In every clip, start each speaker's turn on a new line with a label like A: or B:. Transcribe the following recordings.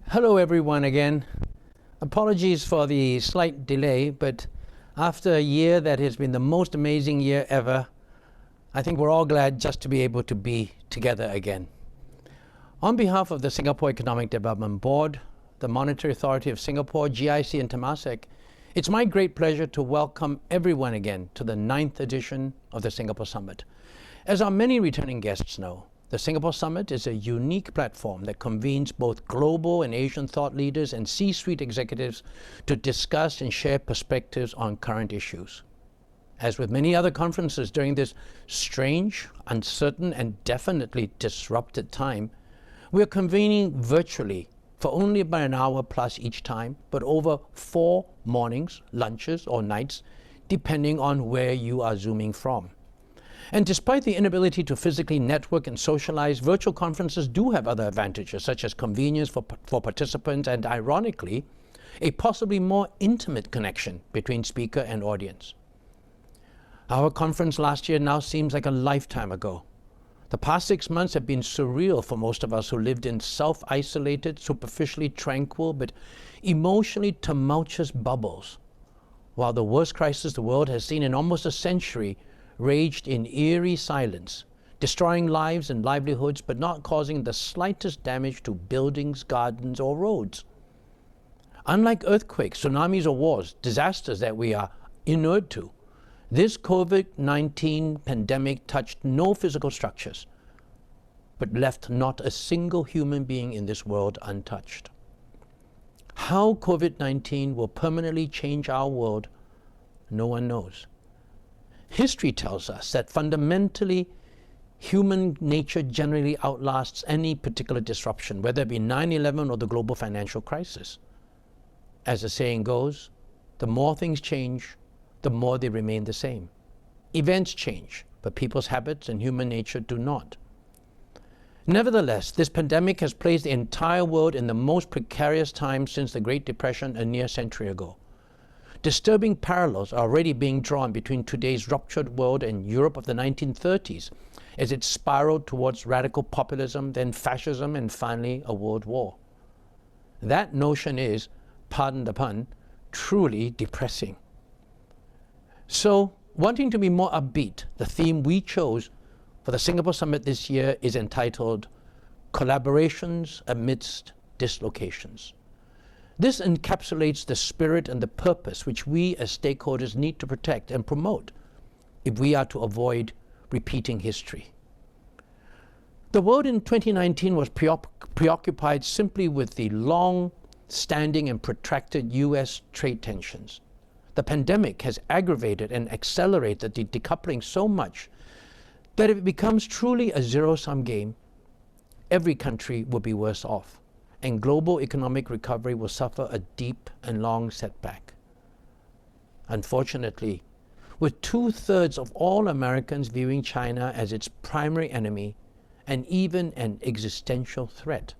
A: Hello everyone again. Apologies for the slight delay, but after a year that has been the most amazing year ever, I think we're all glad just to be able to be together again. On behalf of the Singapore Economic Development Board, the Monetary Authority of Singapore, GIC and Temasek, it's my great pleasure to welcome everyone again to the 9th edition of the Singapore Summit. As our many returning guests know, the Singapore Summit is a unique platform that convenes both global and Asian thought leaders and C-suite executives to discuss and share perspectives on current issues. As with many other conferences during this strange, uncertain, and definitely disrupted time, we are convening virtually for only about an hour plus each time, but over 4 mornings, lunches, or nights, depending on where you are zooming from. And despite the inability to physically network and socialize, virtual conferences do have other advantages, such as convenience for participants and, ironically, a possibly more intimate connection between speaker and audience. Our conference last year now seems like a lifetime ago. The past 6 months have been surreal for most of us who lived in self-isolated, superficially tranquil, but emotionally tumultuous bubbles, while the worst crisis the world has seen in almost a century raged in eerie silence, destroying lives and livelihoods, but not causing the slightest damage to buildings, gardens, or roads. Unlike earthquakes, tsunamis, or wars, disasters that we are inured to, this COVID-19 pandemic touched no physical structures, but left not a single human being in this world untouched. How COVID-19 will permanently change our world, no one knows. History tells us that fundamentally, human nature generally outlasts any particular disruption, whether it be 9/11 or the global financial crisis. As the saying goes, the more things change, the more they remain the same. Events change, but people's habits and human nature do not. Nevertheless, this pandemic has placed the entire world in the most precarious time since the Great Depression a near century ago. Disturbing parallels are already being drawn between today's ruptured world and Europe of the 1930s as it spiraled towards radical populism, then fascism, and finally a world war. That notion is, pardon the pun, truly depressing. So, wanting to be more upbeat, the theme we chose for the Singapore Summit this year is entitled Collaborations Amidst Dislocations. This encapsulates the spirit and the purpose which we as stakeholders need to protect and promote if we are to avoid repeating history. The world in 2019 was preoccupied simply with the long-standing and protracted US trade tensions. The pandemic has aggravated and accelerated the decoupling so much that if it becomes truly a zero-sum game, every country will be worse off, and global economic recovery will suffer a deep and long setback. Unfortunately, with 2/3 of all Americans viewing China as its primary enemy and even an existential threat,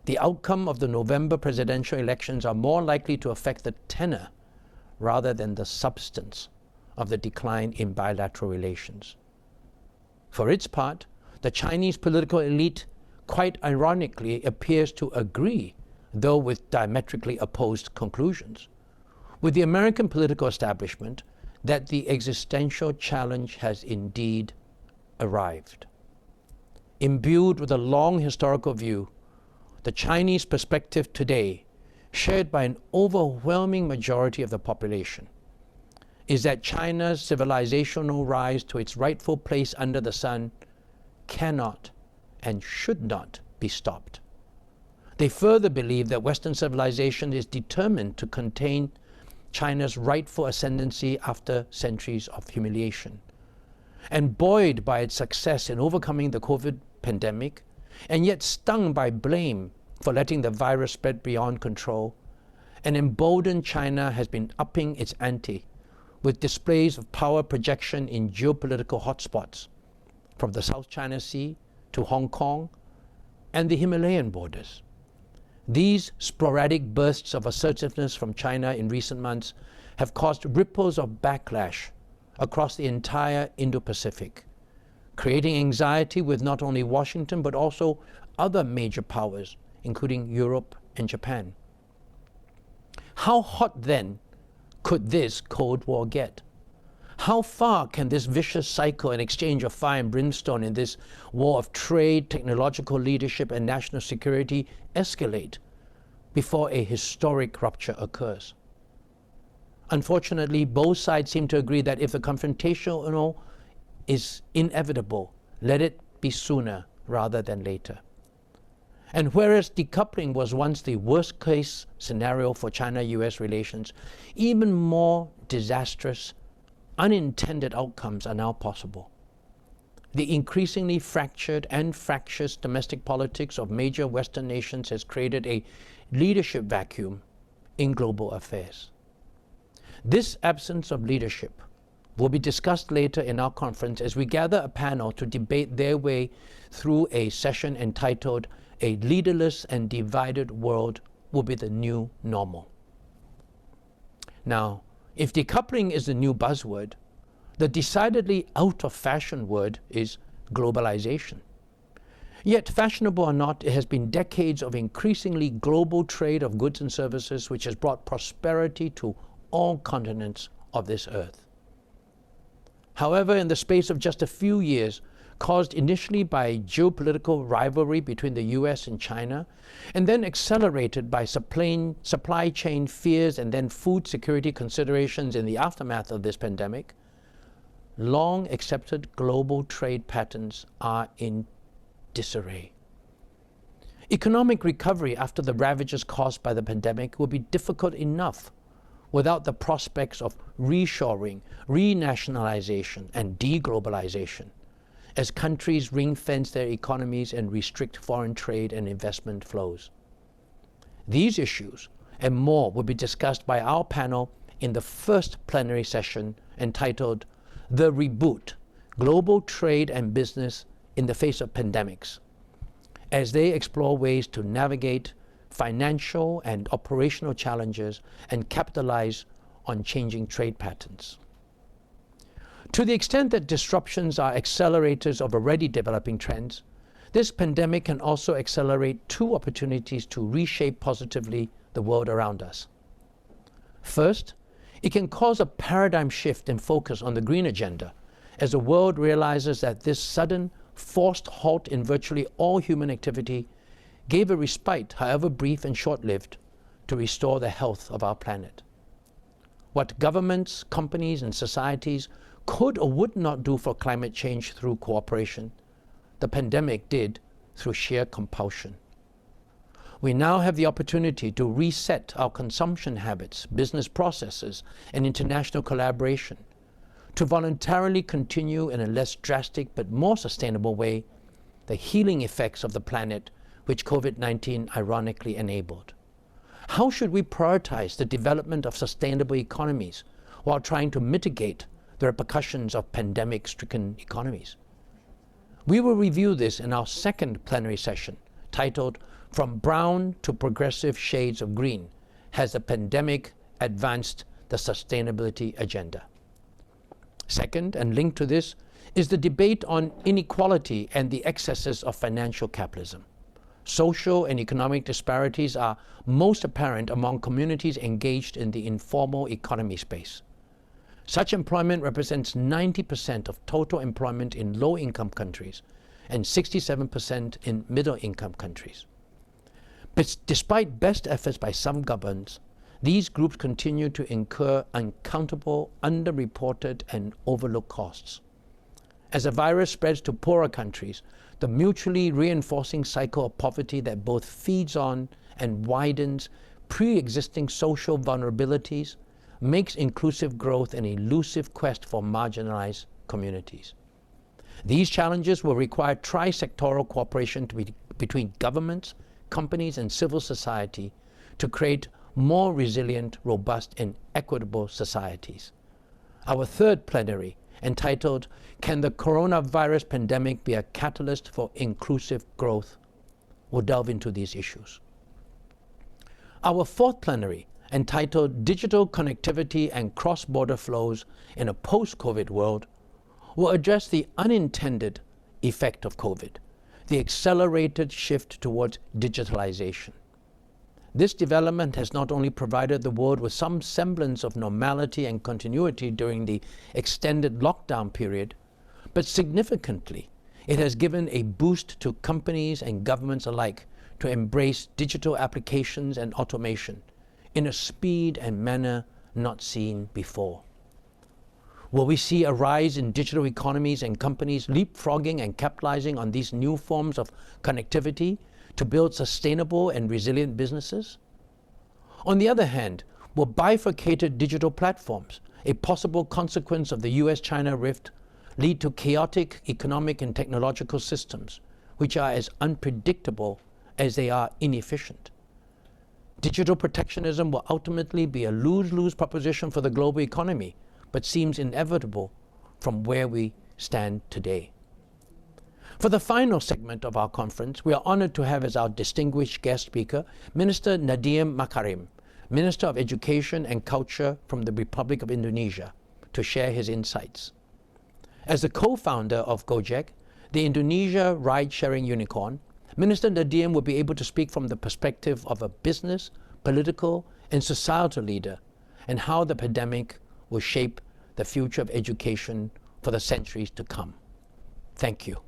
A: the outcome of the November presidential elections are more likely to affect the tenor rather than the substance of the decline in bilateral relations. For its part, the Chinese political elite quite ironically appears to agree, though with diametrically opposed conclusions, with the American political establishment that the existential challenge has indeed arrived. Imbued with a long historical view, the Chinese perspective today, shared by an overwhelming majority of the population, is that China's civilizational rise to its rightful place under the sun cannot and should not be stopped. They further believe that Western civilization is determined to contain China's rightful ascendancy after centuries of humiliation. And buoyed by its success in overcoming the COVID pandemic, and yet stung by blame for letting the virus spread beyond control, an emboldened China has been upping its ante with displays of power projection in geopolitical hotspots, from the South China Sea to Hong Kong and the Himalayan borders. These sporadic bursts of assertiveness from China in recent months have caused ripples of backlash across the entire Indo-Pacific, creating anxiety with not only Washington but also other major powers, including Europe and Japan. How hot then could this Cold War get? How far can this vicious cycle and exchange of fire and brimstone in this war of trade, technological leadership, and national security escalate before a historic rupture occurs? Unfortunately, both sides seem to agree that if the confrontation is inevitable, let it be sooner rather than later. And whereas decoupling was once the worst-case scenario for China-US relations, even more disastrous, unintended outcomes are now possible. The increasingly fractured and fractious domestic politics of major Western nations has created a leadership vacuum in global affairs. This absence of leadership will be discussed later in our conference as we gather a panel to debate their way through a session entitled "A Leaderless and Divided World Will Be the New Normal." Now, if decoupling is the new buzzword, the decidedly out-of-fashion word is globalization. Yet, fashionable or not, it has been decades of increasingly global trade of goods and services which has brought prosperity to all continents of this earth. However, in the space of just a few years, caused initially by geopolitical rivalry between the US and China, and then accelerated by supply chain fears and then food security considerations in the aftermath of this pandemic, long accepted global trade patterns are in disarray. Economic recovery after the ravages caused by the pandemic will be difficult enough without the prospects of reshoring, renationalization, and deglobalization, as countries ring-fence their economies and restrict foreign trade and investment flows. These issues and more will be discussed by our panel in the first plenary session entitled "The Reboot: Global Trade and Business in the Face of Pandemics," as they explore ways to navigate financial and operational challenges and capitalize on changing trade patterns. To the extent that disruptions are accelerators of already developing trends, this pandemic can also accelerate two opportunities to reshape positively the world around us. First, it can cause a paradigm shift in focus on the green agenda as the world realizes that this sudden, forced halt in virtually all human activity gave a respite, however brief and short-lived, to restore the health of our planet. What governments, companies, and societies could or would not do for climate change through cooperation, the pandemic did through sheer compulsion. We now have the opportunity to reset our consumption habits, business processes, and international collaboration, to voluntarily continue in a less drastic but more sustainable way the healing effects of the planet which COVID-19 ironically enabled. How should we prioritize the development of sustainable economies while trying to mitigate the repercussions of pandemic-stricken economies? We will review this in our second plenary session, titled "From Brown to Progressive Shades of Green: Has the Pandemic Advanced the Sustainability Agenda?" Second, and linked to this, is the debate on inequality and the excesses of financial capitalism. Social and economic disparities are most apparent among communities engaged in the informal economy space. Such employment represents 90% of total employment in low-income countries and 67% in middle-income countries. But despite best efforts by some governments, these groups continue to incur uncountable, underreported, and overlooked costs. As the virus spreads to poorer countries, the mutually reinforcing cycle of poverty that both feeds on and widens pre-existing social vulnerabilities makes inclusive growth an elusive quest for marginalized communities. These challenges will require tri-sectoral cooperation between governments, companies, and civil society to create more resilient, robust, and equitable societies. Our third plenary, entitled "Can the Coronavirus Pandemic Be a Catalyst for Inclusive Growth?" will delve into these issues. Our fourth plenary, entitled "Digital Connectivity and Cross-Border Flows in a Post-COVID World," will address the unintended effect of COVID, the accelerated shift towards digitalization. This development has not only provided the world with some semblance of normality and continuity during the extended lockdown period, but significantly, it has given a boost to companies and governments alike to embrace digital applications and automation in a speed and manner not seen before. Will we see a rise in digital economies and companies leapfrogging and capitalizing on these new forms of connectivity to build sustainable and resilient businesses? On the other hand, will bifurcated digital platforms, a possible consequence of the US-China rift, lead to chaotic economic and technological systems, which are as unpredictable as they are inefficient? Digital protectionism will ultimately be a lose-lose proposition for the global economy, but seems inevitable from where we stand today. For the final segment of our conference, we are honored to have as our distinguished guest speaker, Minister Nadiem Makarim, Minister of Education and Culture from the Republic of Indonesia, to share his insights. As the co-founder of Gojek, the Indonesia ride-sharing unicorn, Minister Nadiem will be able to speak from the perspective of a business, political, and societal leader, and how the pandemic will shape the future of education for the centuries to come. Thank you.